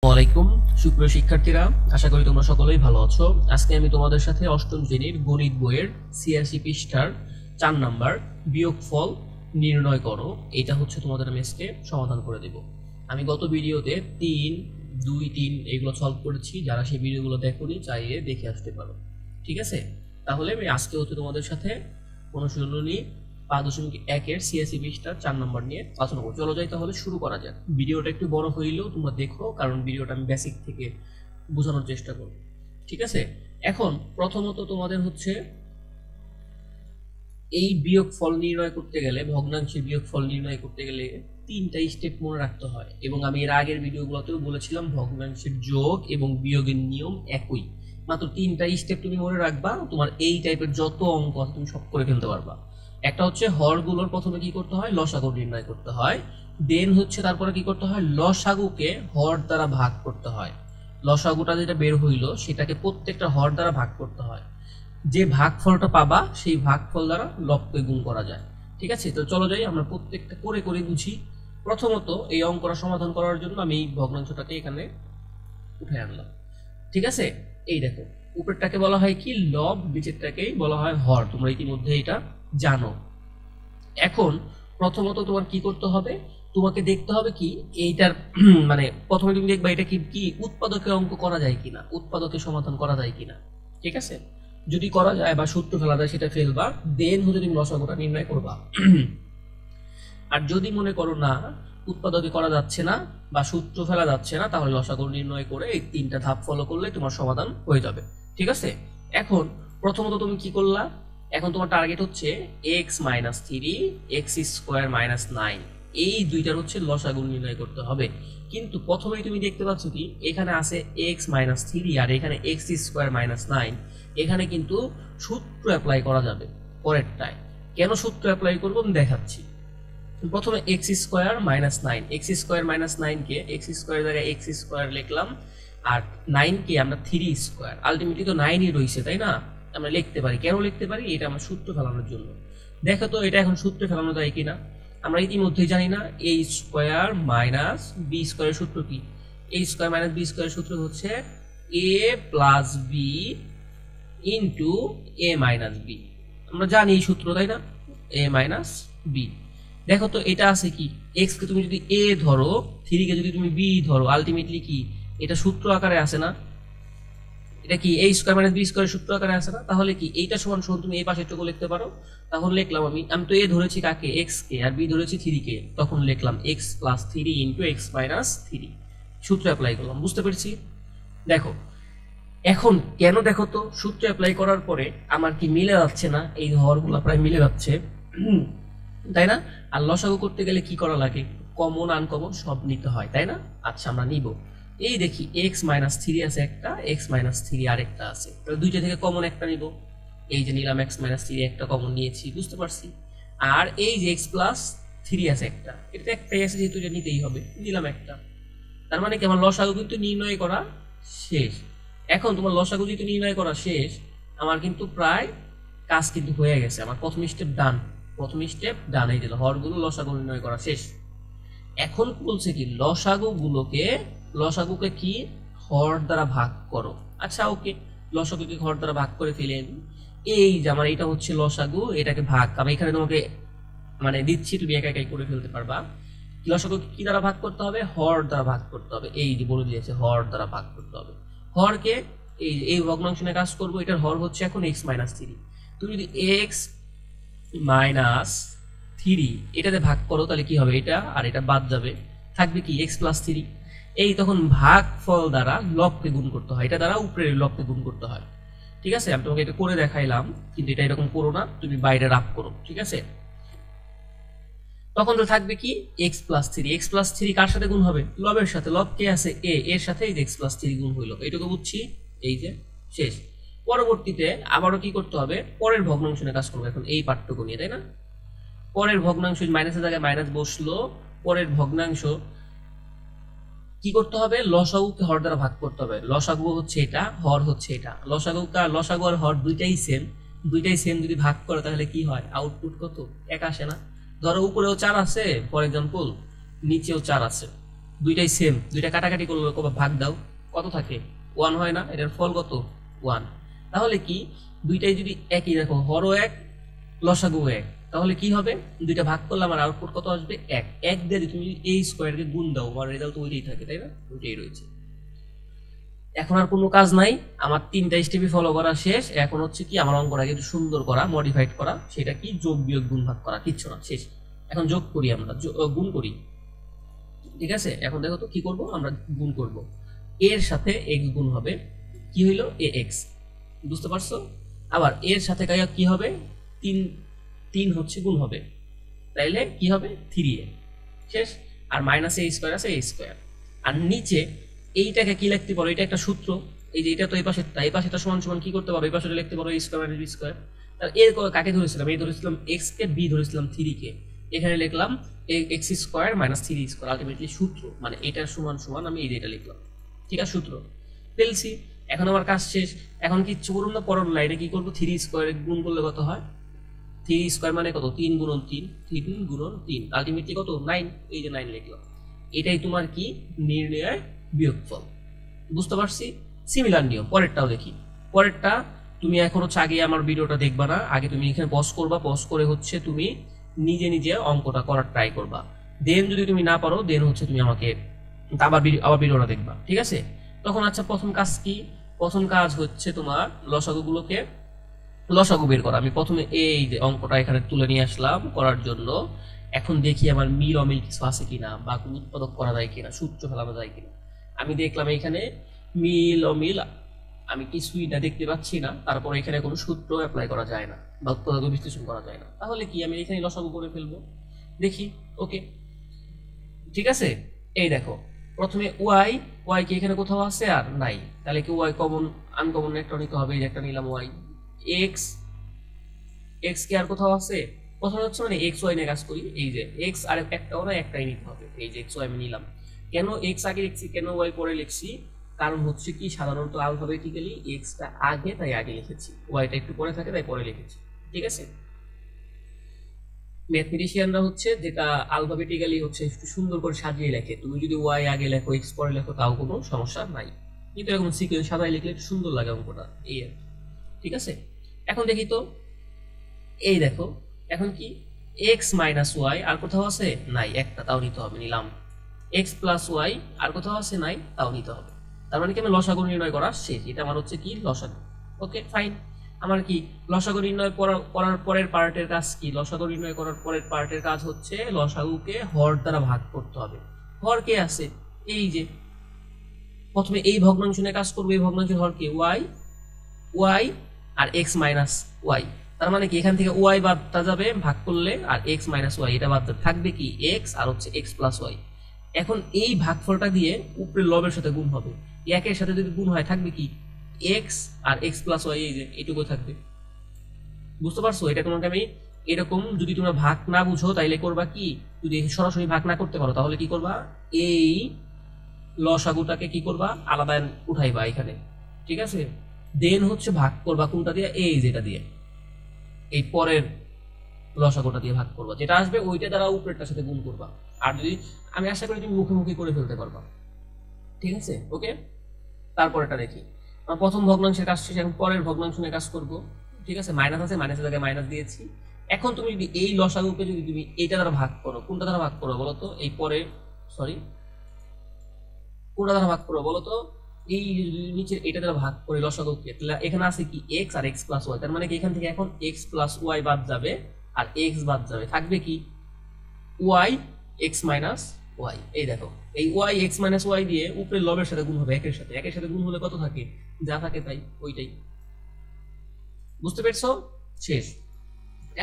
ওয়ালাইকুম সুপ্রিয় শিক্ষার্থীরা, আশা করি তোমরা সকলেই ভালো আছো। আজকে আমি তোমাদের সাথে অষ্টম শ্রেণীর গণিত বইয়ের ৮৬ পৃষ্ঠার ৪ নাম্বার বিয়োগফল নির্ণয় করো, এটা হচ্ছে তোমাদের আমি আজকে সমাধান করে দেব। আমি গত ভিডিওতে ৩, ২, ৩ এগুলো সলভ করেছি। যারা সেই ভিডিওগুলো দেখোনি চাইলে দেখে আসতে পারো, ঠিক আছে? তাহলে আমি আজকে হচ্ছে তোমাদের সাথে অনুশীলনী ৫.১-এর ৮৬ পৃষ্ঠার ৪ নম্বর নিয়ে আলোচনা করব। চলো যাই তাহলে শুরু করা যাক। ভিডিওটা একটু বড় হইলেও তোমরা দেখো, কারণ ভিডিওটা আমি বেসিক থেকে বোঝানোর চেষ্টা করব, ঠিক আছে? এখন প্রথমত তোমাদের হচ্ছে এই বিয়োগফল নির্ণয় করতে গেলে, ভগ্নাংশের বিয়োগফল নির্ণয় করতে গেলে ৩টা স্টেপ মনে রাখতে হয়। এবং আমি এর আগের ভিডিওগুলোতেও বলেছিলাম ভগ্নাংশের যোগ এবং বিয়োগের নিয়ম একই। মাত্র ৩টা স্টেপ তুমি মনে রাখবা, তোমার এই টাইপের যত অঙ্ক আছে তুমি সব করে ফেলতে পারবা। একটা হচ্ছে হরগুলোর প্রথমে কি করতে হয়, লসাগু নির্ণয় করতে হয়। দেন হচ্ছে তারপরে কি করতে হয়, লসাগুকে হর দ্বারা ভাগ করতে হয়। লসাগুটা যেটা বের হইলো সেটাকে প্রত্যেকটা হর দ্বারা ভাগ করতে হয়। যে ভাগফলটা পাবা সেই ভাগফল দ্বারা লবকে গুণ করা যায়, ঠিক আছে? তো চলো যাই আমরা প্রত্যেকটা করে করে বুঝি। প্রথমত এই অঙ্কটা সমাধান করার জন্য আমি এই ভগ্নাংশটাকে এখানে উঠে আনলাম, ঠিক আছে? এই দেখো, উপরেরটাকে বলা হয় কি লব, নিচেরটাকেই বলা হয় হর। তোমরা ইতিমধ্যে এটা জানো। এখন প্রথমত তোমার কি করতে হবে, তোমাকে দেখতে হবে কি এইটার মানে প্রথমে তুমি দেখবা এটা কি উৎপাদকের অঙ্ক করা যায় কিনা, উৎপাদকের সমাধান করা যায় কিনা, ঠিক আছে? যদি করা যায় বা সূত্র ফেলা যায় সেটা ফেলবা, দেন হচ্ছে তুমি লসাগুটা নির্ণয় করবা। আর যদি মনে করো না উৎপাদকে করা যাচ্ছে না বা সূত্র ফেলা যাচ্ছে না, তাহলে লসাগু নির্ণয় করে এই ৩টা ধাপ ফলো করলে তোমার সমাধান হয়ে যাবে, ঠিক আছে? এখন প্রথমত তুমি কি করলা, এখন তোমার টার্গেট হচ্ছে x - 3 x² - 9, এই দুইটার হচ্ছে লসাগু নির্ণয় করতে হবে। কিন্তু প্রথমেই তুমি দেখতে পাচ্ছ কি এখানে আছে x - 3 আর এখানে x² - 9। এখানে কিন্তু সূত্র অ্যাপ্লাই করা যাবে পরেরটায়। কেন সূত্র অ্যাপ্লাই করবো আমি দেখাচ্ছি। প্রথমে x² - 9, x² - 9 কে x² জায়গায় x² লিখলাম, আর 9 কে আমরা 3² আলটিমেটলি তো 9ই রইছে, তাই না? আমরা লিখতে পারি। কেন লিখতে পারি? এটা আমরা সূত্র ফেলানোর জন্য। দেখো তো এটা এখন সূত্রে ফেলানো যায় কিনা। আমরা ইতিমধ্যেই জানি না a² - b² এর সূত্র কি। a² - b² এর সূত্র হচ্ছে a + b into a - b। আমরা জানি এই সূত্র, তাই না? a - b। দেখো তো এটা আছে কি, x কে তুমি যদি a ধরো, 3 কে যদি তুমি b ধরো, আলটিমেটলি কি এটা সূত্র আকারে আছে না? এটা কি a² - b² সূত্র আকারে আছে না? তাহলে কি এইটা সমান সমান তুমি এই পাশেরটুকু লিখতে পারো। তখন লিখলাম আমি তো a ধরেছি কাকে, x কে, আর b ধরেছি 3 কে, তখন লিখলাম x + 3 ইনটু x - 3। সূত্র অ্যাপ্লাই করলাম, বুঝতে পেরেছি? দেখো এখন কেন, দেখো তো সূত্র অ্যাপ্লাই করার পরে আমার কি মিলে যাচ্ছে না? এই হরগুলো প্রায় মিলে যাচ্ছে, তাই না? আর লসাগু করতে গেলে কি করা লাগে, কমন আনকমন সব নিতে হয়, তাই না? আচ্ছা আমরা নিব। এই দেখি x - 3 আছে একটা, x - 3 আরেকটা আছে, তাহলে দুইটা থেকে কমন একটা নিব। এই যে নিলাম x - 3 একটা কমন নিয়েছি, বুঝতে পারছি। আর এই যে x + 3 আছে একটা, এটা একটাই আছে যেহেতু এটা নিতেই হবে, নিলাম একটা। তার মানে কি আমার লসাগু কিন্তু নির্ণয় করা শেষ। এখন তোমার লসাগু যেহেতু নির্ণয় করা শেষ, আমার কিন্তু প্রায় কাজ কিন্তু হয়ে গেছে। আমার প্রথম স্টেপ ডান, প্রথম স্টেপ ডান, এই দিল হরগুলো লসাগু নির্ণয় করা শেষ। এখন বলছে কি লসাগুকে কি হর দ্বারা ভাগ করো। আচ্ছা ওকে, লসাগুকে হর দ্বারা ভাগ করে ফেলেন। এই যে আমার এটা হচ্ছে লসাগু, এটাকে ভাগ আমি এখানে তোমাকে মানে দিচ্ছি, তুমি একা একাই করে ফেলতে পারবা। লসাগুকে কি দ্বারা ভাগ করতে হবে, হর দ্বারা ভাগ করতে হবে। এই যে বলে দিয়েছে হর দ্বারা ভাগ করতে হবে। হরকে এই ভগ্নাংশ নিয়ে কাজ করবো, এটার হর হচ্ছে এখন x - 3। তুমি যদি x - 3 এটাতে ভাগ করো তাহলে কি হবে, এটা আর এটা বাদ যাবে, থাকবে কি x + 3। এই তখন ভাগফল দ্বারা লবকে গুণ করতে হয়, এটা দ্বারা উপরের লবকে গুণ করতে হয়, ঠিক আছে? আমি তোমাকে এটা করে দেখাইলাম, কিন্তু এটা এরকম করো না, তুমি বাইরে রাফ করো, ঠিক আছে? তখন তো থাকবে কি x + 3, x + 3 কার সাথে গুণ হবে, লবের সাথে। লব কে আছে a, এর সাথে এই x + 3 গুণ হইলো, এইটুকু বুঝছি। এই যে শেষ। পরবর্তীতে আবারও কি করতে হবে, পরের ভগ্নাংশ নিয়ে কাজ করবো এখন এই পাঠটুকু নিয়ে, তাই না? পরের ভগ্নাংশ মাইনাসের জায়গায় মাইনাস বসলো। পরের ভগ্নাংশ কি করতে হবে, লসাগুকে হর দ্বারা ভাগ করতে হবে। লসাগু হচ্ছে এটা, হর হচ্ছে এটা। লসাগু আর হর দুইটাই সেম যদি ভাগ করে তাহলে কি হয়, আউটপুট কত, এক আসে না? ধরো উপরেও 4 আছে ফর এক্সাম্পল, নিচেও 4 আছে, দুইটাই সেম, দুইটা কাটাকাটি করলে ভাগ দাও, কত থাকে? 1 হয় না? এটার ফল কত? 1। তাহলে কি দুইটাই যদি একই, দেখো হরও এক লসাগু এক, তাহলে কি হবে? দুইটা ভাগ করলাম আর আউটপুট কত আসবে? 1। 1 দিয়ে তুমি a স্কয়ারকে গুণ দাও, আর রেজাল্ট তো ওইটাই থাকে, তাই না? ওইটাই রয়েছে। এখন আর কোনো কাজ নাই, আমার 3টা স্টেপই ফলো করা শেষ। এখন হচ্ছে কি আমার অঙ্কটাকে একটু সুন্দর করা, মডিফাইড করা, সেটা কি যোগ বিয়োগ গুণ ভাগ করা, কিচ্ছু না, শেষ। এখন যোগ করি, আমরা গুণ করি, ঠিক আছে? এখন দেখো তো কি করব, আমরা গুণ করব, এর সাথে x গুণ হবে, কি হইল? ax, বুঝতে পারছো? আবার এর সাথে কি হবে? 3 হচ্ছে গুণ হবে, তাইলে কি হবে? 3a, শেষ। আর মাইনাস a স্কয়ার আছে, a স্কয়ার। আর নিচে এইটাকে কি লিখতে পারো? এটা একটা সূত্র, এই যে এটা তো এই পাশেটা সমান সমান কি করতে পারো? এই পাশেটা লিখতে পারো a square minus b square. তাহলে এর কাকে ধরেছিলাম? এই ধরেছিলাম x কে, b ধরেছিলাম 3 কে, এখানে লিখলাম x square minus 3 square, ultimately সূত্র, মানে এটা সমান সমান আমি এই এটা লিখলাম, ঠিক আছে? সূত্র ফেলছি, এখন আমার কাজ শেষ। এখন কিচ্ছু করুন না, পরের লাইনে কি করবো? 3 স্কয়ার গুণ করলে কত হয়? 3 স্কয়ার মানে কত? 3 গুণন 3, 3 গুণন 3, আলটিমেটলি কত? 9। এই যে 9 লিখলাম, এটাই তোমার কি? নির্ণয়ের বিয়োগফল। বুঝতে পারছি? সিমিলার নিয়ম পরেরটাও দেখি। পরেরটা তুমি এখন হচ্ছে আগে আমার ভিডিওটা দেখবা না, আগে তুমি এখানে পজ করবা, পজ করে হচ্ছে তুমি নিজে নিজে অঙ্কটা করার ট্রাই করবা। দেন যদি তুমি না পারো, দেন হচ্ছে তুমি আমাকে আবার ভিডিওটা দেখবা, ঠিক আছে? তখন আচ্ছা, প্রথম কাজ কি? প্রথম কাজ হচ্ছে তোমার লসাগুগুলোকে লসাগু বের করা। আমি প্রথমে এই যে অঙ্কটা এখানে তুলে নিয়ে আসলাম করার জন্য। এখন দেখি আমার মিল অমিল কিছু আছে কিনা, বা কোনো উৎপাদক করা যায় কিনা, সূত্র ফেলানো যায় কিনা। আমি দেখলাম এখানে মিল অমিল আমি কিছুই না, দেখতে পাচ্ছি না। তারপর এখানে কোনো সূত্র অ্যাপ্লাই করা যায় না, বা উৎপাদক বিশ্লেষণ করা যায় না। তাহলে কি আমি এখানে লসাগু করে ফেলবো, দেখি। ওকে, ঠিক আছে। এই দেখো, প্রথমে ওয়াই কি এখানে কোথাও আছে? আর নাই। তাহলে কি ওয়াই কমন, আনকমন একটা নিতে হবে, এই যে একটা নিলাম ওয়াই। এক্স কি আর কোথাও আছে? প্রথমে হচ্ছে মানে এক্স ওয়াই নিয়ে কাজ করি, এই যে এক্স আর একটাও না, একটাই নিতে হবে, এই যে এক্স ওয়াই আমি নিলাম। কেন এক্স আগে লিখছি, কেন ওয়াই পরে লিখছি? কারণ হচ্ছে কি, সাধারণত আলফাবেটিক্যালি এক্সটা আগে, তাই আগে লিখেছি, ওয়াইটা একটু পরে থাকে তাই পরে লিখেছি, ঠিক আছে? ম্যাথমেটিশিয়ানরা হচ্ছে যেটা আলফাবেটিক্যালি হচ্ছে একটু সুন্দর করে সাজিয়ে লেখে। তুমি যদি ওয়াই আগে লেখো, এক্স পরে লেখো, তাও কোনো সমস্যা নাই, কিন্তু এরকম সিকোয়েন্স সাজাই লিখলে একটু সুন্দর লাগে অঙ্কটা, এই আর, ঠিক আছে? এখন দেখি তো, এই দেখো, এখন কি এক্স মাইনাস ওয়াই আর কোথাও আছে? নাই, একটা, তাও নিতে হবে, নিলাম। এক্স প্লাস ওয়াই আর কোথাও আছে? নাই, তাও নিতে হবে। তার মানে কি আমি লসাগু নির্ণয় করা শেষ, এটা আমার হচ্ছে কি লসাগু। ওকে ফাইন, আমার কি লসাগু নির্ণয় করার পরের পার্টের কাজ কি? লসাগু নির্ণয় করার পরের পার্টের কাজ হচ্ছে লসাগুকে হর দ্বারা ভাগ করতে হবে। হর কে আছে? এই যে প্রথমে এই ভগ্নাংশ নিয়ে কাজ করবো, এই ভগ্নাংশের হর কি? ওয়াই আর এক্স মাইনাস ওয়াই। তার মানে কি এখান থেকে ওয়াই বাদটা যাবে ভাগ করলে, আর এক্স মাইনাস ওয়াই এটা বাদ থাকবে কি? এক্স, আর হচ্ছে এক্স প্লাস ওয়াই। এখন এই ভাগফলটা দিয়ে উপরে লবের সাথে গুণ হবে, একের সাথে যদি গুণ হয় থাকবে কি? এক্স আর এক্স প্লাস ওয়াই, এই যে এইটুকু থাকবে। বুঝতে পারছো? এটা তোমাকে আমি এরকম, যদি তোমরা ভাগ না বুঝো তাইলে করবা কি, যদি সরাসরি ভাগ না করতে পারো তাহলে কি করবা? এই লসাগুটাকে কি করবা? আলাদা উঠাইবা এখানে, ঠিক আছে? দেন হচ্ছে ভাগ করবা কোনটা দিয়ে? এই যেটা দিয়ে, এই পরের লসাগুটা দিয়ে ভাগ করবা, যেটা আসবে ওইটা দ্বারা উপরেরটার সাথে গুণ করবা। আর যদি, আমি আশা করি তুমি মুখোমুখি করে ফেলতে পারবা, ঠিক আছে? ওকে, তারপরেটা দেখি। আমরা প্রথম ভগ্নাংশের কাজ শেষে এখন পরের ভগ্নাংশ নিয়ে কাজ করব, ঠিক আছে? মাইনাস আছে, মাইনাসের জায়গায় মাইনাস দিয়েছি। এখন তুমি যদি এই লসাগুকে যদি তুমি এইটা দ্বারা ভাগ করো, কোনটা দ্বারা ভাগ করো বলো তো? এই পরে, সরি, কোনটা দ্বারা ভাগ করো বলো তো? এই নিচের এটা দ্বারা ভাগ করে লসাগুকে, তাহলে এখানে আছে কি? এক্স আর এক্স প্লাস ওয়াই। তার মানে কি এখান থেকে এখন এক্স প্লাস ওয়াই বাদ যাবে, আর এক্স বাদ যাবে, থাকবে কি? Y X minus Y. এই দেখো, এই ওয়াই এক্স মাইনাস ওয়াই দিয়ে উপরে লবের সাথে গুণ হবে, একের সাথে গুণ হলে কত থাকে? যা থাকে তাই, ওইটাই। বুঝতে পেরেছো? শেষ।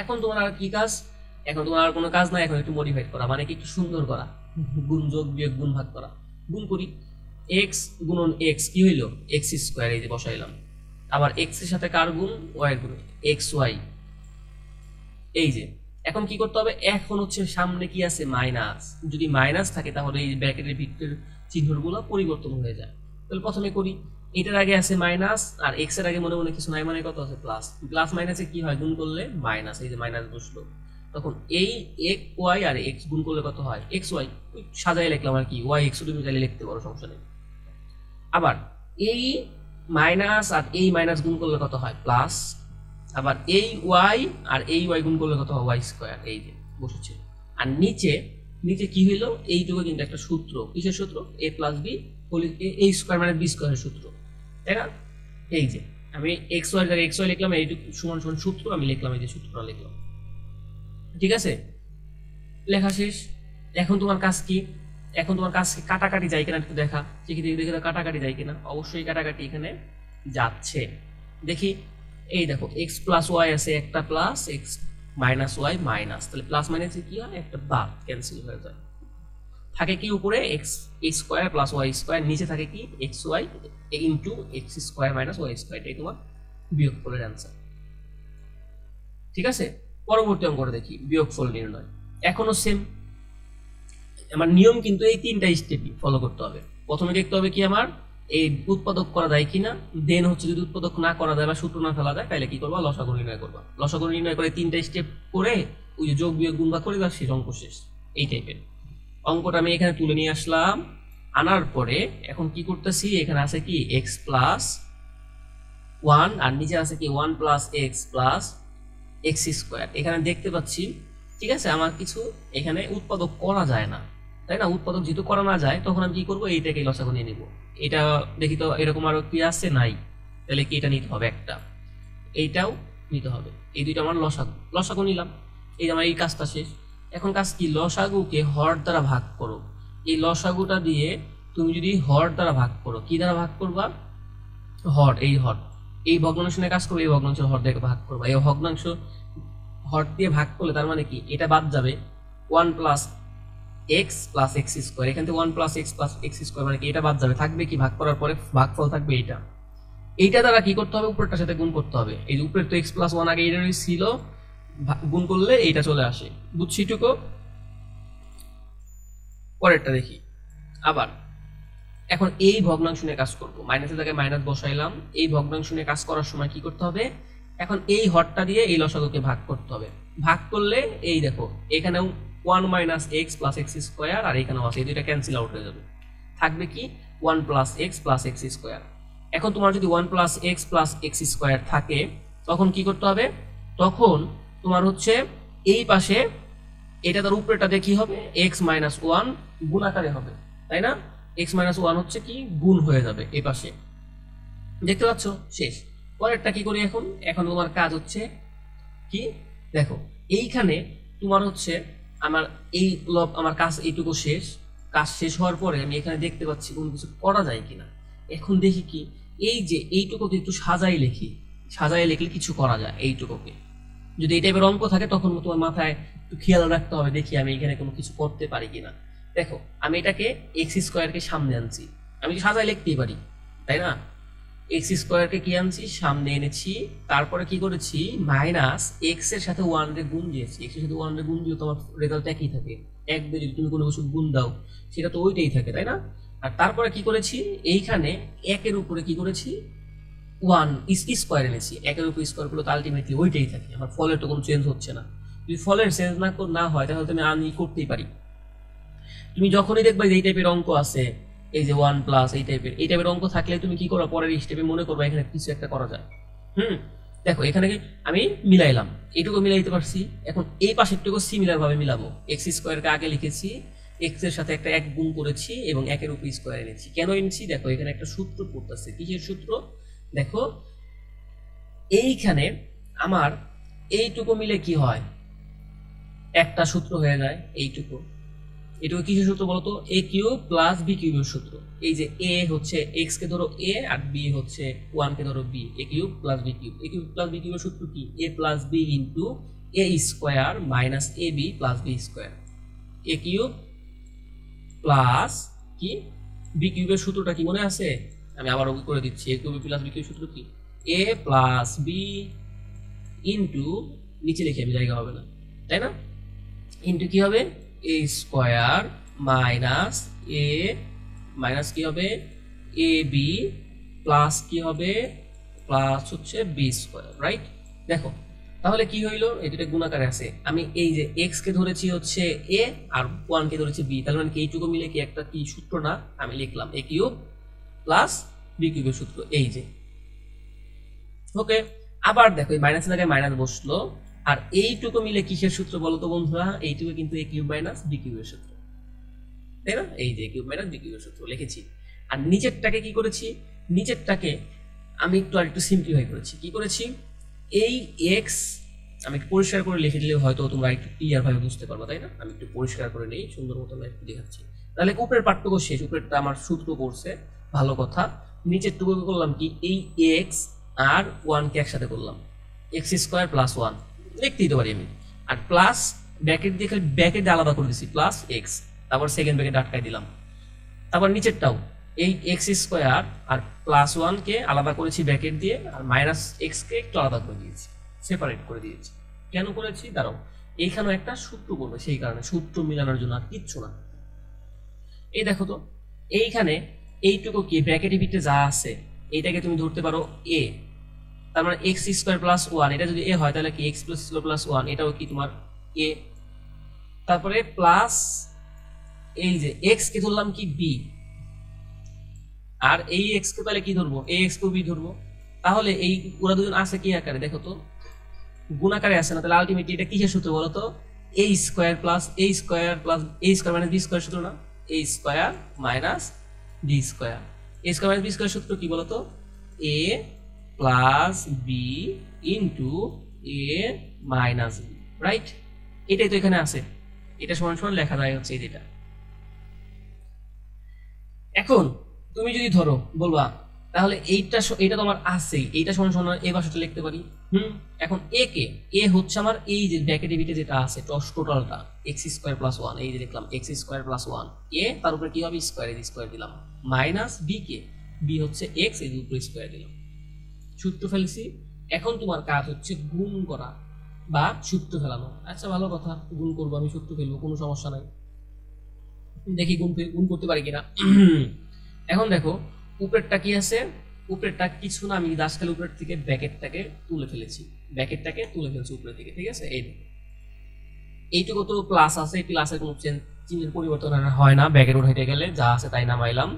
এখন তোমার আর কি কাজ? এখন তোমার আর কোনো কাজ নাই, এখন একটু মডিফাইড করা, মানে কি একটু সুন্দর করা, গুণ যোগ বিয়োগ গুণ ভাগ করা। গুণ করি, এক্স গুণন এক্স কি হইলো? এক্স স্কোয়ার, এই যে বসাইলাম। আবার এক্স এর সাথে কার গুণ? ওয়াই গুণ, এক্স ওয়াই। এই যে এখন কি করতে হবে? এখন হচ্ছে সামনে কি আছে? মাইনাস। যদি মাইনাস থাকে তাহলে এই ব্র্যাকেটের ভিতরের চিহ্নগুলো পরিবর্তন হয়ে যায়। তাহলে প্রথমে করি, এটার আগে আছে মাইনাস, আর এক্স এর আগে মনে মনে কিছু নাই, মানে কত আছে? প্লাস। প্লাস মাইনাসে কি হয়? গুণ করলে মাইনাস, এই যে মাইনাস বসলো। তখন এই এক্স ওয়াই আর এক্স গুণ করলে কত হয় এক্স ওয়াই, সাজাই লিখলাম আর কি, ওয়াই এক্স তুমি চাইলে লিখতে পারো, সমস্যা নেই। আবার এই মাইনাস আর এই মাইনাস গুণ করলে কত হয় প্লাস, আবার এই ওয়াই আর এই ওয়াই গুণ করলে কত হয় ওয়াই স্কোয়ার, এই যে বসেছে। আর নিচে নিচে কি হইলো, এইটুকু কিন্তু একটা সূত্র, কিসের সূত্র, এ প্লাস বি এই স্কোয়ার মানে বি স্কোয়ারের সূত্র, তাই না? এই যে আমি এক্স ওয়াই জায়গায় এক্স ওয়াই লিখলাম, এইটুকু সমান সমান সূত্র আমি লিখলাম, এই যে সূত্রটা লিখলাম, ঠিক আছে? লেখা শেষ। এখন তোমার কাজ কি, এখন তোমার কাজ কাটাকাটি যায় কিনা একটু দেখা, দেখে কাটাকাটি যায় কিনা, অবশ্যই কাটাকাটি এখানে যাচ্ছে। দেখি, এই দেখো এক্স প্লাস ওয়াই আছে, একটা plus, X minus Y minus, তাহলে প্লাস মাইনাসে কি হয়, একটা বাদ ক্যান্সেল হয়ে যায়। থাকে কি উপরে X square plus Y square, নিচে থাকে কি X Y into X square minus Y square, এটাই তোমার বিয়োগফলের অ্যান্সার, ঠিক আছে? পরবর্তী অঙ্কটা দেখি, বিয়োগফল নির্ণয়। এখনো সেম, আমার নিয়ম কিন্তু এই তিনটা স্টেপই ফলো করতে হবে। প্রথমে দেখতে হবে কি আমার এই উৎপাদক করা যায় কিনা, দেন হচ্ছে যদি উৎপাদক না করা যায় বা সূত্র না ফেলা যায় তাহলে কি করবা, লসাগু নির্ণয় করবা। লসাগু নির্ণয় করে তিনটা স্টেপ করে ওই যে যোগ বিয়োগ গুণ ভাগ করে দেওয়া শেষ, অঙ্ক শেষ। এই টাইপের অঙ্কটা আমি এখানে তুলে নিয়ে আসলাম। আনার পরে এখন কি করতেছি, এখানে আছে কি এক্স প্লাস ওয়ান আর নিচে আছে কি one plus x plus x square, এখানে দেখতে পাচ্ছি, ঠিক আছে? আমার কিছু এখানে উৎপাদক করা যায় না, তাই না? উৎপাদক যেহেতু করা না যায় তখন আমি কি করবো, এইটাকে লসাগু নিয়ে নিব। এটা দেখি তো এরকম আরো কি আছে, নাই, তাহলে কি এটা নিতে হবে একটা, এইটাও নিতে হবে, এই দুইটা আমার লসাগু নিলাম। এই আমার এই কাজটা শেষ। এখন কাজ কি, লসাগুকে হর দ্বারা ভাগ করো। এই লসাগুটা দিয়ে তুমি যদি হর দ্বারা ভাগ করো, কি দ্বারা ভাগ করবা, হর, এই হর, এই ভগ্নাংশ নিয়ে কাজ করবে, এই ভগ্নাংশ হর দিয়ে ভাগ করবা। এই ভগ্নাংশ হর দিয়ে ভাগ করলে তার মানে কি, এটা বাদ যাবে, one plus x plus x square, এখান থেকে one plus x plus x square মানে কি, এটা বাদ যাবে, থাকবে কি ভাগ করার পরে ভাগফল থাকবে এইটা। এইটা দ্বারা কি করতে হবে, উপরেরটার সাথে গুণ করতে হবে। এই যে উপরের তো এক্স প্লাস ওয়ান আগে এইটারই ছিল, গুণ করলে এইটা চলে আসে, বুঝছি টুকু। পরেরটা দেখি। আবার এখন এই ভগ্নাংশ নিয়ে কাজ করবো, মাইনাসের জায়গায় মাইনাস বসাইলাম। এই ভগ্নাংশ নিয়ে কাজ করার সময় কি করতে হবে, এখন এই হরটা দিয়ে এই লসাগুকে ভাগ করতে হবে। ভাগ করলে এই দেখো এখানেও one minus x plus x square, আর এখানেও আছে, এই দুইটা ক্যান্সেল আউট হয়ে যাবে, থাকবে কি one plus x plus x square. এখন তোমার যদি one plus x plus x square থাকে তখন কি করতে হবে, তখন তোমার হচ্ছে এই পাশে এটা তার উপরেটা দিয়ে কি হবে, এক্স মাইনাস ওয়ান গুণ আকারে হবে, তাই না? এক্স মাইনাস ওয়ান হচ্ছে কি গুণ হয়ে যাবে এই পাশে, দেখতে পাচ্ছ? শেষ। পরেরটা কি করি এখন, এখন তোমার কাজ হচ্ছে কি, দেখো এইখানে তোমার হচ্ছে আমার এই আমার কাজ এইটুকু শেষ। কাজ শেষ হওয়ার পরে আমি এখানে দেখতে পাচ্ছি কোনো কিছু করা যায় কিনা। এখন দেখি কি, এই যে এইটুকুকে একটু সাজাই লিখি, সাজাই লিখলে কিছু করা যায়। এইটুকুকে যদি এই টাইপের অঙ্ক থাকে তখন তোমার মাথায় একটু খেয়াল রাখতে হবে, দেখি আমি এখানে কোনো কিছু করতে পারি কিনা। দেখো আমি এটাকে এক্স স্কোয়ারকে সামনে আনছি, আমি সাজাই লিখতেই পারি, তাই না? এক্স স্কোয়ারকে কি আনছি, সামনে এনেছি। তারপরে কি করেছি, মাইনাস এক্স এর সাথে ওয়ান রে গুণ দিয়েছি। এক্স এর সাথে ওয়ান রে গুণ দিলে তোমার রেজাল্ট একই থাকে, এক দিয়ে যদি তুমি কোনো কিছু গুণ দাও সেটা তো ওইটাই থাকে, তাই না? আর তারপরে কি করেছি, এইখানে একের উপরে কি করেছি, ওয়ান স্কোয়ার এনেছি। একের উপর স্কোয়ার করলে তো আলটিমেটলি ওইটাই থাকে, আমার ফলের তো কোনো চেঞ্জ হচ্ছে না। যদি ফলের চেঞ্জ না হয় তাহলে তুমি আমি করতেই পারি। তুমি যখনই দেখবে যে এই টাইপের অঙ্ক আছে, এই যে ওয়ান প্লাস এই টাইপের অঙ্ক থাকলে তুমি কি করো, পরের স্টেপে মনে করবে এখানে কিছু একটা করা যায়। দেখো এখানে আমি মিলাইলাম, এইটুকু মিলাইতে পারছি। এখন এই পাশেরটুকু সিমিলার ভাবে মিলাবো। এক্স স্কোয়ারকে আগে লিখেছি, এক্স এর সাথে একটা এক গুণ করেছি এবং একের উপর স্কোয়ার এনেছি। কেন এনেছি, দেখো এখানে একটা সূত্র পড়তেছে। কিসের সূত্র, দেখো এইখানে আমার এইটুকু মিলে কি হয়, একটা সূত্র হয়ে যায়। এইটুকু কিসের সূত্র বলতো, এ কিউব প্লাস বি কিউবের সূত্র। এই যে এ হচ্ছে এক্স কে ধরো এ আর বি হচ্ছে ওয়ান কে ধরো বি, এ কিউব প্লাস বি কিউব। এ কিউব প্লাস বি কিউবের সূত্র কি, এ plus B into A square minus A B plus b square. A cube plus কি বি কিউবের সূত্রটা কি মনে আছে, আমি আবার করে দিচ্ছি। এ কিউব প্লাস বি কিউবের সূত্র কি, এ প্লাস বি ইন্টু, নিচে লিখে আমি জায়গা হবে না, তাই না, ইন্টু কি হবে এ স্কোয়ার মাইনাস এ মাইনাস কি হবে এ বি প্লাস কি হবে প্লাস হচ্ছে বি স্কোয়ার, রাইট? দেখো তাহলে কি হইলো, এই দুটো গুণাকারে আছে, আমি এই যে এক্স কে ধরেছি হচ্ছে এ আর 1 কে ধরেছি বি, তার মানে কি এইটুকু মিলে কি একটা কি সূত্র না, আমি লিখলাম এ কিউব প্লাস বি কিউবের সূত্র, এই যে। ওকে, আবার দেখো এই মাইনাসের জায়গায় মাইনাস বসলো, আর এইটুকু মিলে কিসের সূত্র বলো তো বন্ধুরা, এইটুকু কিন্তু এ কিউব মাইনাস বি কিউবের সূত্র, তাই না? এই যে এ কিউব মাইনাস বি কিউবের সূত্র লিখেছি। আর নিচেরটাকে কি করেছি, নিচেরটাকে আমি একটু সিম্পলিফাই করেছি। কি করেছি, এই এক্স আমি একটু পরিষ্কার করে লিখে দিলে হয়তো তোমরা একটু ক্লিয়ার ভাবে বুঝতে পারবো, তাই না? আমি একটু পরিষ্কার করে নেই, সুন্দর মতো একটু দেখাচ্ছি। তাহলে উপরের পার্টটুকু শেষ, উপরেরটা আমার সূত্র পড়ছে, ভালো কথা। নিচের টুকু করলাম কি, এই এক্স আর 1 কে একসাথে করলাম, এক্স স্কোয়ার প্লাস 1 লিখতে দিতে পারি আমি, আর প্লাস ব্র্যাকেট দিয়ে ব্র্যাকেট আলাদা করে দিচ্ছি প্লাস এক্স, তারপর সেকেন্ড ব্র্যাকেট আটকাই দিলাম। তারপর নিচেরটাও এই এক্স স্কোয়ার আর প্লাস 1 কে আলাদা করেছি ব্র্যাকেট দিয়ে, আর মাইনাস এক্স কে একটু আলাদা করে দিয়েছি, সেপারেট করে দিয়েছি। কেন করেছি দাঁড়াও, এইখানেও একটা সূত্র করবে, সেই কারণে সূত্র মিলানোর জন্য, আর কিচ্ছু না। এই দেখো তো, এইখানে এইটুকু কি ব্র্যাকেটের ভিতরে যা আছে এইটাকে তুমি ধরতে পারো এ, তার মানে এক্স স্কোয়ার প্লাস 1, এটা যদি এ হয় তাহলে কি এক্স স্কোয়ার প্লাস 1, এটাও কি তোমার এ। তারপরে প্লাস এই যে এক্স কে ধরলাম কি বি, আর এই এক্স কে তাহলে কি ধরবো, এ এক্স কে বি ধরবো। তাহলে এই ওরা দুজন আছে কি আকারে, দেখো তো গুণাকারে আছে না, তাহলে আলটিমেটলি এটা কিসের সূত্র বলো তো, এ স্কোয়ার প্লাস এ স্কোয়ার প্লাস এ স্কোয়ার মাইনাস বি স্কোয়ার সূত্র না, এ স্কোয়ার মাইনাস বি স্কোয়ার। এ স্কোয়ার মাইনাস বি স্কোয়ার সূত্র কি বলতো, এ প্লাস বি ইন্টু এ মাইনাস বি, রাইট? এটাই তো এখানে আছে, এটা সমান সমান লেখা যায় হচ্ছে এটা। এখন তুমি যদি ধরো বলবা তাহলে এইটা তোমার আছেই, এইটা সমান সমান এই ভাষাটা লিখতে পারি। এখন এ কে, এ হচ্ছে আমার এই যে ব্র্যাকেটের ভিতরে যেটা আছে টোটালটা এক্স স্কোয়ার প্লাস 1, এই যে লিখলাম এক্স স্কোয়ার প্লাস 1, এ তার উপরে কি হবে স্কোয়ার, এই স্কোয়ার দিলাম, মাইনাস বি কে, বি হচ্ছে এক্স, এই উপরে স্কোয়ার দিলাম, সূত্র ফেলছি। এখন তোমার কাজ হচ্ছে গুণ করা বা সূত্র ফেলানো। আচ্ছা ভালো কথা, গুণ করবো আমি, সূত্র ফেলবো, কোনো সমস্যা নাই, দেখি গুণ করতে পারি কিনা। এখন দেখো উপরেরটা কি আছে, উপরেরটা কিছু না, আমি দাসকাল উপরের থেকে ব্র্যাকেটটাকে তুলে ফেলেছি, ব্র্যাকেটটাকে তুলে ফেলছি উপরের দিকে, ঠিক আছে? এইটুকু তো প্লাস আছে, এই প্লাসের কোনো চিহ্নের পরিবর্তন হয় না, ব্র্যাকেট উঠাইতে গেলে যা আছে তাই নামাইলাম।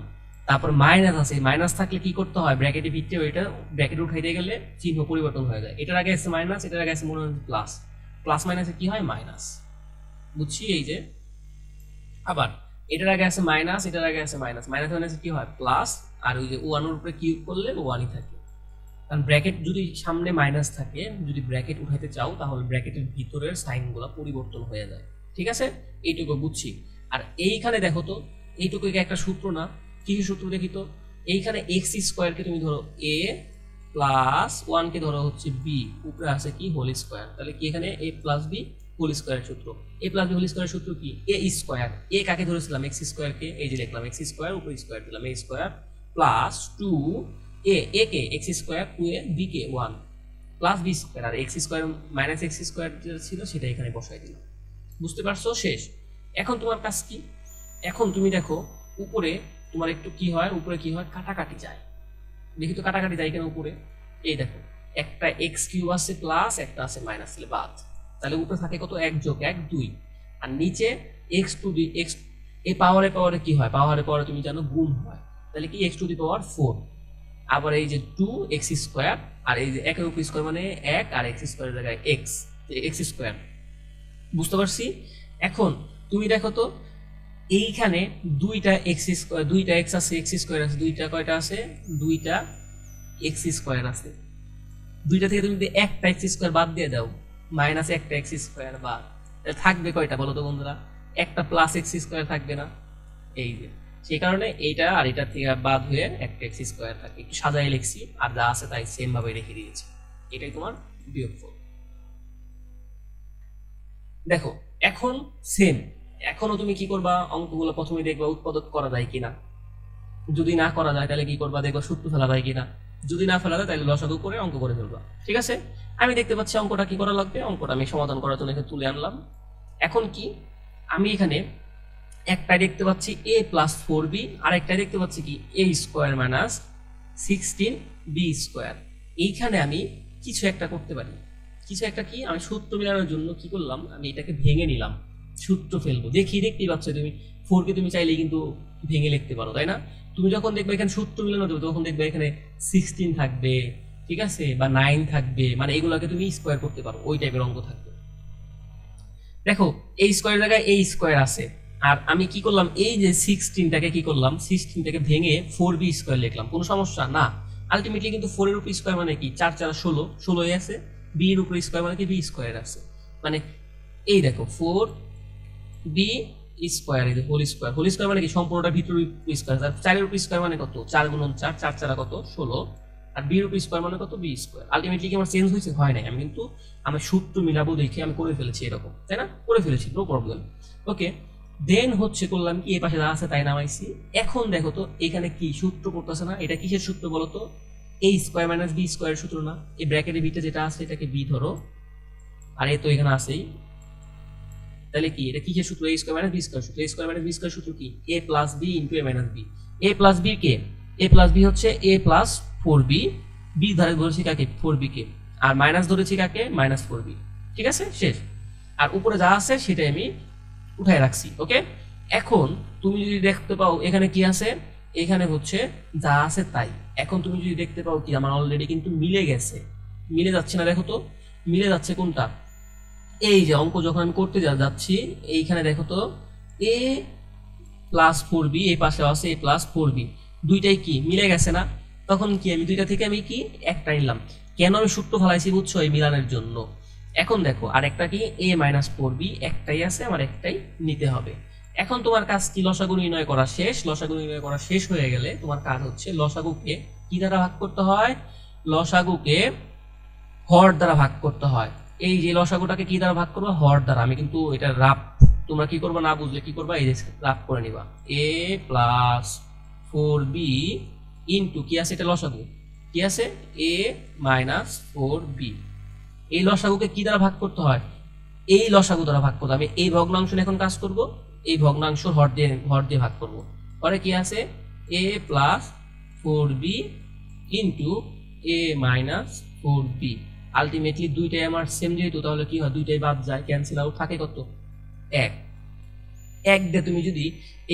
তারপর মাইনাস আছে, মাইনাস থাকলে কি করতে হয়, ব্র্যাকেটের ভিতরে ওইটা ব্র্যাকেট উঠাইতে গেলে চিহ্ন পরিবর্তন হয়ে যায়, এটার আগে আছে মাইনাস, এটার আগে আছে মনে হয় প্লাস, প্লাস মাইনাসে কি হয় মাইনাস, বুঝছি? এই যে আবার এটার আগে আছে মাইনাস, এটার আগে আছে মাইনাস, মাইনাস মাইনাসে কি হয় প্লাস, আর ওই যে 1 এর উপরে কিউব করলে 1ই থাকে, কারণ ব্র্যাকেট যদি সামনে মাইনাস থাকে, যদি ব্র্যাকেট উঠাইতে চাও তাহলে ব্র্যাকেটের ভিতরের সাইনগুলো পরিবর্তন হয়ে যায়, ঠিক আছে? এইটুকু বুঝছি। আর এইখানে দেখো তো, এইটুকু একটা সূত্র না, কি সূত্র দেখি তো, এইখানে এক্স স্কোয়ারকে তুমি ধরো এ প্লাস 1 কে ধরো হচ্ছে বি, উপরে আছে কি হোল স্কোয়ার, তাহলে কি এখানে এ প্লাস বি হোল স্কোয়ারের সূত্র, এ প্লাস বি হোল স্কোয়ারের সূত্র কি, এ স্কোয়ার, এ কাকে ধরেছিলাম এক্স স্কোয়ার কে, এই যে লিখলাম এক্স স্কোয়ার, উপরে স্কোয়ার দিলাম a square plus 2 a k x square, 2 a b k 1 plus b square, আর x square minus x square যেটা ছিল সেটা এখানে বসাই দিলাম। বুঝতে পারছো? শেষ। এখন তোমার কাজ কি, এখন তুমি দেখো উপরে তোমার একটু কি হয়, উপরে কি হয় কাটাকাটি যায়, দেখি তো কাটাকাটি যায় কেন উপরে, এই দেখো একটা এক্স কিউব আছে প্লাস একটা আছে মাইনাস, তাহলে বাদ, তাহলে উপরে থাকে কত 1 যোগ 1 2, আর নিচে এক্স টু দি এক্স, এই পাওয়ারে পাওয়ারে কি হয়, পাওয়ারে পাওয়ারে তুমি জানো গুণ হয়, তাহলে কি এক্স টু দি পাওয়ার 4, আবার এই যে 2 এক্স স্কোয়ার, আর এই যে 1 এর উপর স্কোয়ার মানে 1, আর এক্স স্কোয়ারের জায়গায় এক্স, এক্স স্কোয়ার। বুঝতে পারছি? এখন তুমি দেখো তো এইখানে দুইটা এক্স স্কোয়ার, দুইটা এক্স আছে, এক্স স্কোয়ার আছে, দুইটা কয়টা আছে, দুইটা এক্স স্কোয়ার আছে, দুইটা থেকে তুমি যদি একটা এক্স স্কোয়ার বাদ দিয়ে দাও, মাইনাস একটা এক্স স্কোয়ার বাদ, তাহলে থাকবে কয়টা বলো তো বন্ধুরা, একটা প্লাস এক্স স্কোয়ার থাকবে না, এই যে সেই কারণে এইটা আর এটা থেকে বাদ হয়ে একটা এক্স স্কোয়ার থাকে, একটু সাজাই লিখছি, আর যা আছে তাই সেম ভাবে রেখে দিয়েছি, এটাই তোমার বিয়োগফল। দেখো এখন সেম, এখনো তুমি কি করবা, অঙ্কগুলো প্রথমে দেখবা উৎপাদক করা যায় কিনা, যদি না করা যায় তাহলে কি করবা, দেখবা সূত্র ফেলা যায় কিনা, যদি না ফেলা যায় তাহলে লসাগু করে অঙ্ক করে ফেলবা, ঠিক আছে? আমি দেখতে পাচ্ছি অঙ্কটা কি করা লাগবে, অঙ্কটা আমি সমাধান করার জন্য এখানে তুলে আনলাম। এখন কি আমি এখানে একটাই দেখতে পাচ্ছি a প্লাস 4b, আর একটাই দেখতে পাচ্ছি কি a square minus 16b square, এইখানে আমি কিছু একটা করতে পারি, কিছু একটা কি আমি সূত্র মেলানোর জন্য কি করলাম, আমি এটাকে ভেঙে নিলাম, সূত্র ফেলবো। দেখতেই পাচ্ছ তুমি 4 কে তুমি চাইলে কিন্তু ভেঙে লিখতে পারো, তাই না? তুমি যখন দেখবে এখানে সূত্র মিলানো দেবে তখন দেখবে এখানে 16 থাকবে, ঠিক আছে, বা 9 থাকবে, মানে এগুলোকে তুমি স্কোয়ার করতে পারো, ওই টাইপের অঙ্ক থাকবে। দেখো এই স্কোয়ার জায়গায় এই স্কোয়ার আছে, আর আমি কি করলাম, এই যে 16টাকে কি করলাম, 16টাকে ভেঙে 4b স্কোয়ার লিখলাম, কোনো সমস্যা না। আলটিমেটলি কিন্তু 4 এর উপর স্কোয়ার মানে কি 4 4 16, 16 আছে, b এর উপর স্কোয়ার মানে কি b স্কোয়ার আছে, মানে এই দেখো 4b স্কোয়ার, এই যে হোল স্কোয়ার মানে কি সম্পূর্ণটা ভিতরে স্কোয়ার, আর 4 এর উপর স্কোয়ার মানে কত, 4 গুণন 4, 4 4 কত 16, আর বি এর উপর স্কোয়ার মানে কত বি স্কোয়ার। আলটিমেটলি কি আমার চেঞ্জ হয়েছে, হয় নাই, আমি কিন্তু আমার সূত্র মিলাবো দেখে আমি করে ফেলেছি এরকম, তাই না, করে ফেলেছি, নো প্রবলেম। ওকে, দেন হচ্ছে করলাম কি, এই পাশে যা আছে তাই নামাইছি। এখন দেখো তো এখানে কি সূত্র করতেছে না, এটা কিসের সূত্র বলো তো, a স্কোয়ার মাইনাস বি স্কোয়ারের সূত্র না? এই ব্র্যাকেটে বিটা যেটা আছে এটাকে বি ধরো, আর এই তো এখানে আছেই, তাহলে কি এটা কিসের সূত্র, a square minus B square সূত্র। a square minus B square সূত্র কি, a plus B into a minus B. a plus B কে, a প্লাস বি হচ্ছে a প্লাস 4b, বি ধারে ধরেছি কাকে 4b কে, আর মাইনাস ধরেছি কাকে মাইনাস 4b, ঠিক আছে, শেষ। আর উপরে যা আছে সেটাই আমি উঠায় রাখছি। ওকে, এখন তুমি যদি দেখতে পাও এখানে কি আছে, এখানে হচ্ছে যা আছে তাই। এখন তুমি যদি দেখতে পাও কি আমার অলরেডি কিন্তু মিলে গেছে, মিলে যাচ্ছে না, দেখো তো মিলে যাচ্ছে কোনটা, এই যে অঙ্ক যখন আমি করতে যাচ্ছি এইখানে দেখো তো a প্লাস 4b, এই পাশে আছে a প্লাস 4b, দুইটাই কি মিলে গেছে না? তখন কি আমি দুইটা থেকে আমি কি একটা নিলাম, কেন আমি সূত্র ফেলাইছি বুঝছো, এই মিলানের জন্য। এখন দেখো আরেকটা কি a মাইনাস 4b, একটাই আছে আমার, একটাই নিতে হবে। এখন তোমার কাজ কি, লসাগু নির্ণয় করা শেষ। লসাগু নির্ণয় করা শেষ হয়ে গেলে তোমার কাজ হচ্ছে লসাগুকে কি দ্বারা ভাগ করতে হয়, লসাগুকে হর দ্বারা ভাগ করতে হয়। এই যে লসাগুটাকে কি দ্বারা ভাগ করবো, হর দ্বারা। আমি কিন্তু এটা রাফ, তোমরা কি করবা না বুঝলে কি করবা, এই যে রাফ করে নিবা, a প্লাস 4b ইন্টু কি আছে, এটা লসাগু কি আছে, a মাইনাস 4b। এই লসাগুকে কি দ্বারা ভাগ করতে হয়, এই লসাগু দ্বারা ভাগ করতে। আমি এই ভগ্নাংশ এখন কাজ করব, এই ভগ্নাংশ হর দিয়ে ভাগ করব। পরে কি আছে, a plus 4b into a minus 4b। Ultimately দুইটাই আমার সেম যেহেতু, তাহলে কি হয়, দুইটাই বাদ যায়, ক্যান্সেল আউট, থাকে কত, 1। 1 দিয়ে তুমি যদি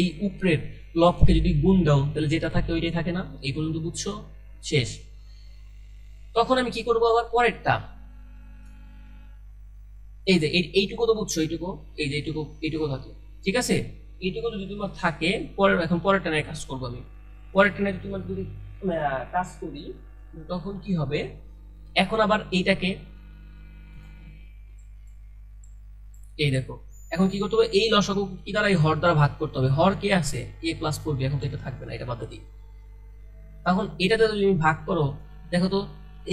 এই উপরের লবকে যদি গুণ দাও তাহলে যেটা থাকে ওইটাই থাকে না। এই পর্যন্ত বুঝছো, শেষ। তখন আমি কি করব, আবার পরেরটা, এই যে এইটুকু তো বুঝছো, এইটুকু, এই যে এইটুকু থাকে, ঠিক আছে, এইটুকু যদি তোমার থাকে, এখন পরেরটা নিয়ে কাজ করবো আমি। পরেরটা নিয়ে তোমার যদি কাজ করি তখন কি হবে, এখন আবার এইটাকে, এই দেখো এখন কি করতে হবে, এই লসাগু কি দ্বারা, এই হর দ্বারা ভাগ করতে হবে। হর কে আছে, a প্লাস 4b, এখন তো এটা থাকবে না, এটা বাদ দিই। তখন এটাতে যদি তুমি ভাগ করো, দেখো তো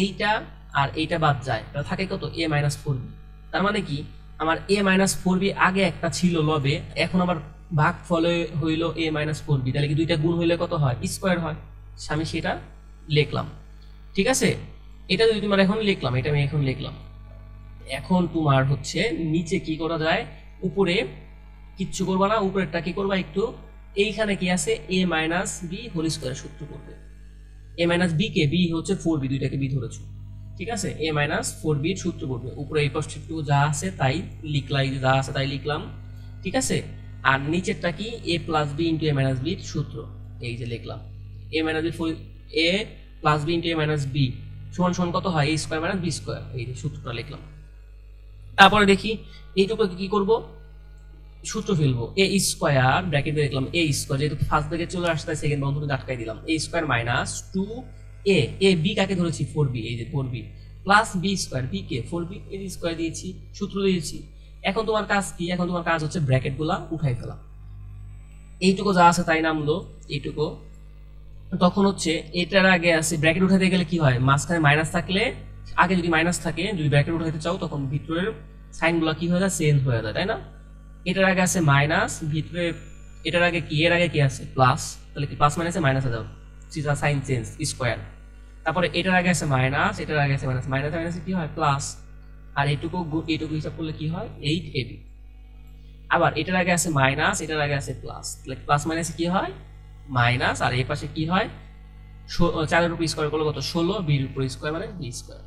এইটা আর এইটা বাদ যায়, তাহলে থাকে কত, a মাইনাস 4b। তার মানে কি আমার a মাইনাস 4b আগে একটা ছিল লবে, এখন আবার ভাগ ফলে হইল a মাইনাস 4b, তাহলে কি দুইটা গুণ হইলে কত হয়, স্কোয়ার হয়। আমি সেটা লিখলাম, ঠিক আছে। এটা যদি তোমার এখন লিখলাম, এটা আমি এখন লিখলাম। এখন তোমার হচ্ছে নিচে কি করা যায়, উপরে কিচ্ছু করবা না, উপরেরটা কি করবা একটু, এইখানে কি আছে, a minus B whole square সূত্র করবে। a মাইনাস বি কে, বি হচ্ছে 4b, দুইটাকে বি ধরেছো, ঠিক আছে, a মাইনাস 4b সূত্র করবে। উপরে এই পাশটুকু যা আছে তাই লিখলাম, যা আছে তাই লিখলাম, ঠিক আছে। আর নিচেরটা কি, a plus B into a minus বির সূত্র, এই যে লিখলাম, a minus B, a plus B into a minus B সমান সমান কত হয়, a square minus B square, এই যে সূত্রটা লিখলাম। তারপরে দেখি এইটুকু কি করব, সূত্র ফেলবো, a স্কোয়ার ব্র্যাকেটে দেখলাম, a স্কোয়ার যেহেতু ফার্স্ট ব্র্যাকেট চলে আসছে তাই সেকেন্ড বন্ধনীতে আটকাই দিলাম, a square minus 2a B কাকে ধরেছি 4b, এই যে 4b plus b square, b k 4b এর স্কোয়ার দিয়েছি, সূত্র দিয়েছি। এখন তোমার কাজ কি, এখন তোমার কাজ হচ্ছে ব্র্যাকেট গুলা উঠাই ফেলা। এইটুকু যা আছে তাই নামলো, এইটুকু। তখন হচ্ছে এটার আগে আছে, ব্র্যাকেট উঠাতে গেলে কি হয়, মাঝখানে মাইনাস থাকলে, আগে যদি মাইনাস থাকে, যদি ব্র্যাকেট উঠাতে চাও তখন ভিতরের সাইন গুলা কি হয়ে যায়, চেঞ্জ হয়ে যায়, তাই না। এটার আগে আছে মাইনাস, ভিতরে এটার আগে কি, এর আগে কি আছে প্লাস, তাহলে কি প্লাস মাইনাসে মাইনাস হয়ে যাবে, সাইন চেঞ্জ স্কোয়ার। তারপরে এটার আগে আছে মাইনাস, এটার আগে আছে মাইনাস, মাইনাস মাইনাসে কি হয় প্লাস, আর এইটুকু হিসাব করলে কি হয় 8ab। আবার এটার আগে আছে মাইনাস, এটার আগে আছে প্লাস, তাহলে প্লাস মাইনাসে কি হয় মাইনাস, আর এই পাশে কি হয় 4 এর উপর স্কোয়ার করলে কত 16, b এর উপর স্কোয়ার মানে b স্কোয়ার।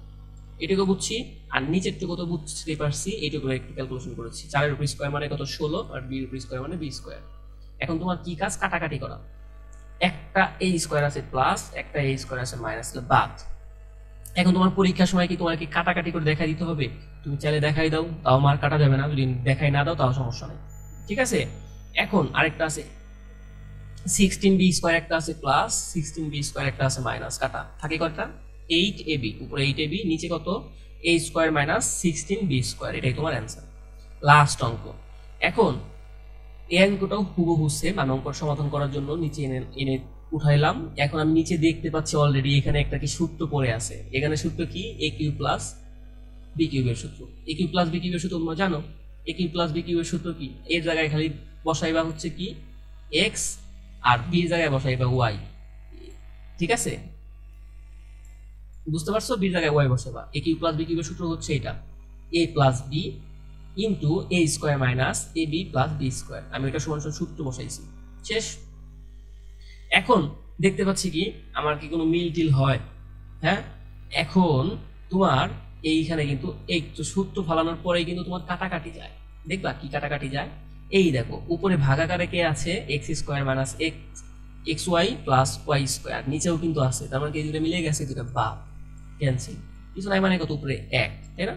এটুকু বুঝছি, আর নিচেরটুকু তো বুঝতে পারছি, এইটুকু একটু ক্যালকুলেশন করেছি। 4 এর উপর স্কয়ার মানে কত 16, আর b এর উপর স্কয়ার মানে b স্কয়ার। এখন তোমার কি কাজ, কাটাকাটি করা। একটা a স্কয়ার আছে প্লাস, একটা a স্কয়ার আছে মাইনাস, বাদ। এখন তোমার পরীক্ষার সময় কি তোমাকে কাটাকাটি করে দেখাই দিতে হবে? তুমি চাইলে দেখাই দাও, তাও মার কাটা যাবে না, যদি দেখাই না দাও তাও সমস্যা নেই, ঠিক আছে। এখন আরেকটা আছে 16b স্কয়ার, একটা আছে প্লাস 16b স্কয়ার, একটা আছে মাইনাস, কাটা থাকে কয়টা 8ab, উপরে 8ab, নিচে কত a square minus 16b square, এটাই তোমার অ্যান্সার, লাস্ট অঙ্ক। এখন এই অঙ্কটাও হুবহু সেম, আমি অঙ্ক সমাধান করার জন্য নিচে এনে উঠাইলাম। এখন আমি নিচে দেখতে পাচ্ছি অলরেডি এখানে একটা কি সূত্র পড়ে আছে। এখানে সূত্র কি, a কিউব প্লাস b কিউবের সূত্র। a কিউব প্লাস b কিউবের সূত্র তোমরা জানো। a কিউব প্লাস b কিউবের সূত্র কি, এর জায়গায় খালি বসাইবা হচ্ছে কি x, আর b এর জায়গায় বসাইবা y, ঠিক আছে, বুঝতে পারছো, b এর জায়গায় y বসাইবা। a cube plus b কিউবের সূত্র হচ্ছে এটা, a plus b into a square minus ab plus b square. আমি এটা সমান সমান সূত্র বসাইছি, শেষ। এখন দেখতে পাচ্ছি কি আমার কি কোনো মিল টিল হয়? হ্যাঁ, এখন তোমার এইখানে কিন্তু এই সূত্র ফালানোর পরেই কিন্তু তোমার কাটাকাটি যায়, দেখবা কি কাটাকাটি যায়। এই দেখো উপরে ভাগাকারে কে আছে, X square minus X Y plus Y square, নিচেও কিন্তু আছে, তার মানে কি দুটো মিলে গেছে, দুটো বাদ, ক্যান্সেল, কিছু নাই, মানে কত উপরে 1, তাই না,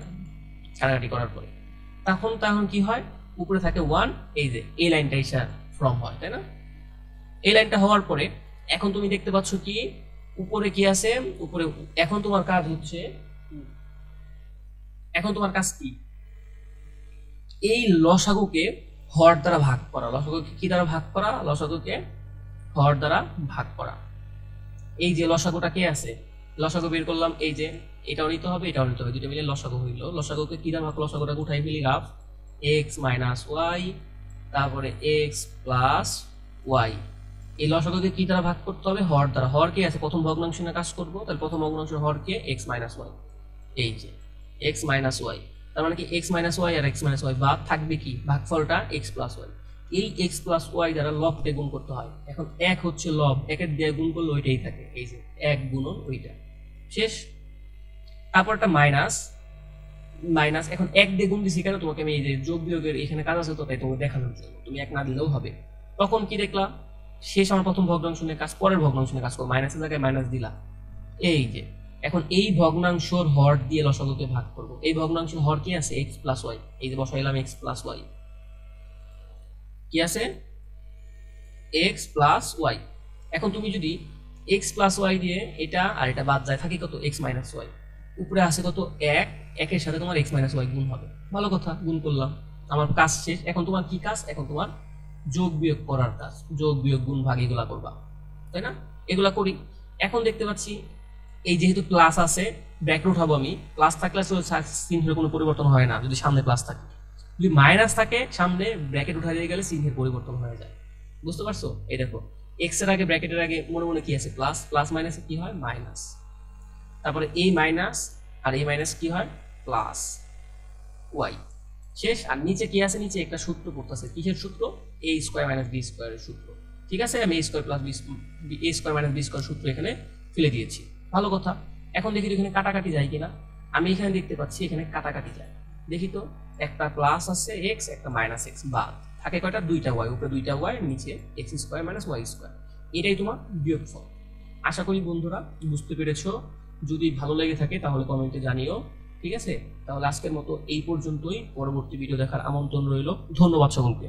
কাটাকাটি করার পরে। তখন কি হয়, উপরে থাকে 1, এই যে এই লাইনটা এসে ফর্ম হয়, তাই না। এই লাইনটা হওয়ার পরে এখন তুমি দেখতে পাচ্ছ কি উপরে কি আছে, উপরে এখন তোমার কাজ হচ্ছে, এখন তোমার কাজ কি, এই লসাগুকে হর দ্বারা ভাগ করা। লসাগুকে কি দ্বারা ভাগ করা, লসাগুকে হর দ্বারা ভাগ করা। এই যে লসাগুটা কে আছে, লসাগু বের করলাম, এই যে এটাও নিতে হবে, এটাও নিতে হবে, দুটো মিলে লসাগু হইল। লসাগুকে কি দ্বারা ভাগ, লসাগুটাকে উঠাই ফেলি রাফ, এক্স মাইনাস ওয়াই, তারপরে এক্স প্লাস ওয়াই। এই লসাগুকে কি দ্বারা ভাগ করতে হবে, হর দ্বারা। হর কে আছে, প্রথম ভগ্নাংশ নিয়ে কাজ করবো, তাহলে প্রথম ভগ্নাংশের হর কে এক্স মাইনাস ওয়াই, এই যে এক্স মাইনাস ওয়াই, তার মানে কি এক্স মাইনাস ওয়াই আর এক্স মাইনাস ওয়াই বাদ, থাকবে কি ভাগফলটা এক্স প্লাস ওয়াই। এই এক্স প্লাস ওয়াই দ্বারা লবকে গুণ করতে হয়। এখন এক হচ্ছে লব, একের দিয়ে গুণ করলে ওইটাই থাকে, এই যে এক গুণন ওইটা, শেষ। তারপর একটা মাইনাস, মাইনাস এখন এক দিয়ে গুণ দিছি কেন, তোমাকে আমি এই যে যোগ বিয়োগের এখানে কাজ আছে তো, তাই তোমাকে দেখানোর জন্য, তুমি এক না দিলেও হবে। তখন কি দেখলাম, শেষ আমার প্রথম ভগ্নাংশ নিয়ে কাজ, পরের ভগ্নাংশ নিয়ে কাজ করো, মাইনাসের জায়গায় মাইনাস দিলা, এই যে এখন এই ভগ্নাংশর হর দিয়ে লসাগুকে ভাগ করব। এই ভগ্নাংশের হর কি আছে, এক্স প্লাস ওয়াই, এই যে বসাইলাম এক্স প্লাস ওয়াই, কি আছে এক্স প্লাস ওয়াই। এখন তুমি যদি এক্স প্লাস ওয়াই দিয়ে এটা আর এটা বাদ যায়, থাকে কত এক্স মাইনাস ওয়াই, উপরে আছে কত এক, একের সাথে তোমার এক্স মাইনাস ওয়াই গুণ হবে, ভালো কথা, গুণ করলাম, আমার কাজ শেষ। এখন তোমার কি কাজ, এখন তোমার যোগ বিয়োগ করার কাজ, যোগ বিয়োগ গুণ ভাগ এগুলা করবা, তাই না, এগুলা করি। এখন দেখতে পাচ্ছি এই যেহেতু প্লাস আছে, ব্র্যাকেট উঠাবো আমি, প্লাস থাকলে চিহ্নের কোনো পরিবর্তন হয় না যদি সামনে প্লাস থাকে, যদি মাইনাস থাকে সামনে ব্র্যাকেট উঠাই দিয়ে গেলে চিহ্নের পরিবর্তন হয়ে যায়, বুঝতে পারছো। এই দেখো এক্স এর আগে ব্র্যাকেটের আগে মনে মনে কি আছে, প্লাস, প্লাস মাইনাসে কি হয় মাইনাস, তারপরে এই মাইনাস আর এই মাইনাস কি হয় প্লাস ওয়াই, শেষ। আর নিচে কি আছে, নিচে একটা সূত্র পড়তেছে, কিসের সূত্র, এ স্কয়ার মাইনাস বি স্কয়ারের সূত্র, ঠিক আছে। আমি এ স্কয়ার প্লাস বি, এ স্কয়ার মাইনাস বি স্কয়ার সূত্র এখানে ফেলে দিয়েছি, ভালো কথা। এখন দেখি এখানে কাটাকাটি যায় কিনা, আমি এখানে দেখতে পাচ্ছি এখানে কাটাকাটি যায়, দেখি তো, একটা প্লাস আছে এক্স, একটা মাইনাস এক্স, বাদ থাকে কয়টা, দুইটা ওয়াই, উপরে দুইটা ওয়াই, নিচে X square minus Y square, এটাই তোমার বিয়োগফল। আশা করি বন্ধুরা বুঝতে পেরেছো, যদি ভালো লেগে থাকে তাহলে কমেন্টে জানিও, ঠিক আছে। তাহলে আজকের মতো এই পর্যন্তই, পরবর্তী ভিডিও দেখার আমন্ত্রণ রইল, ধন্যবাদ সকলকে।